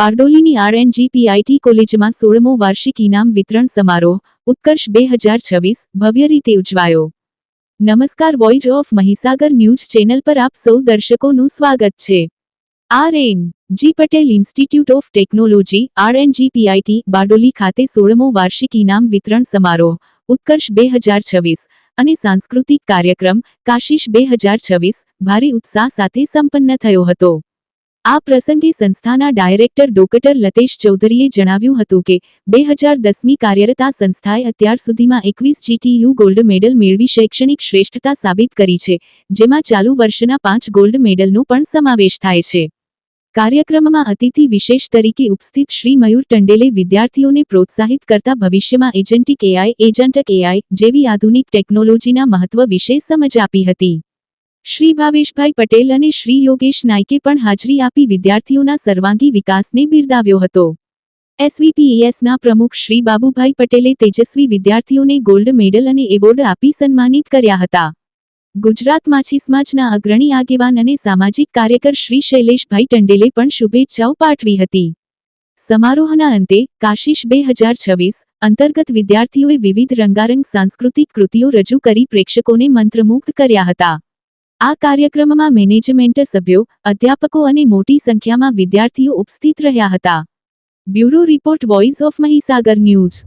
બારડોલીની RNGPIT કોલેજમાં 16મો વાર્ષિક ઇનામ વિતરણ સમારોહ ઉત્કર્ષ 2026 ભવ્ય રીતે ઉજવાયો। નમસ્કાર, voice of Mahisagar news channel પર આપ સૌ દર્શકોનું સ્વાગત છે। RNG Patel institute of technology RNGPIT Bardoli ખાતે 16મો વાર્ષિક ઇનામ વિતરણ સમારોહ ઉત્કર્ષ 2026 અને સાંસ્કૃતિક કાર્યક્રમ કાશીશ 2026 ભારે ઉત્સાહ સાથે સંપન્ન થયો હતો। આ પ્રસંગે સંસ્થાના ડાયરેક્ટર ડોક્ટર લતેશ ચૌધરીએ જણાવ્યું હતું કે 2010મી કાર્યરત આ સંસ્થાએ અત્યાર સુધીમાં 21 GTU ગોલ્ડ મેડલ મેળવી શૈક્ષણિક શ્રેષ્ઠતા સાબિત કરી છે, જેમાં ચાલુ વર્ષના 5 ગોલ્ડ મેડલનો પણ સમાવેશ થાય છે। કાર્યક્રમમાં અતિથિ વિશેષ તરીકે ઉપસ્થિત શ્રી મયુર ટંડેલે વિદ્યાર્થીઓને પ્રોત્સાહિત કરતા ભવિષ્યમાં એજન્ટ AI જેવી આધુનિક ટેકનોલોજીના મહત્વ વિશે સમજ આપી હતી। શ્રી ભાવેશભાઈ પટેલ અને શ્રી યોગેશ નાયકે પણ હાજરી આપી વિદ્યાર્થીઓના સર્વાંગી વિકાસને બિરદાવ્યો હતો। SVPESના પ્રમુખ શ્રી બાબુભાઈ પટેલે તેજસ્વી વિદ્યાર્થીઓને ગોલ્ડ મેડલ અને એવોર્ડ આપી સન્માનિત કર્યા હતા। ગુજરાત માછી સમાજના અગ્રણી આગેવાન અને સામાજિક કાર્યકર શ્રી શૈલેષભાઈ ટંડેલે પણ શુભેચ્છાઓ પાઠવી હતી। સમારોહના અંતે કાશીશ 2026 અંતર્ગત વિદ્યાર્થીઓએ વિવિધ રંગારંગ સાંસ્કૃતિક કૃતિઓ રજૂ કરી પ્રેક્ષકોને મંત્રમુગ્ધ કર્યા હતા। આ કાર્યક્રમમાં મેનેજમેન્ટ સભ્યો, અધ્યાપકો અને મોટી સંખ્યામાં વિદ્યાર્થીઓ ઉપસ્થિત રહ્યા હતા। Bureau report, voice of Mahisagar news.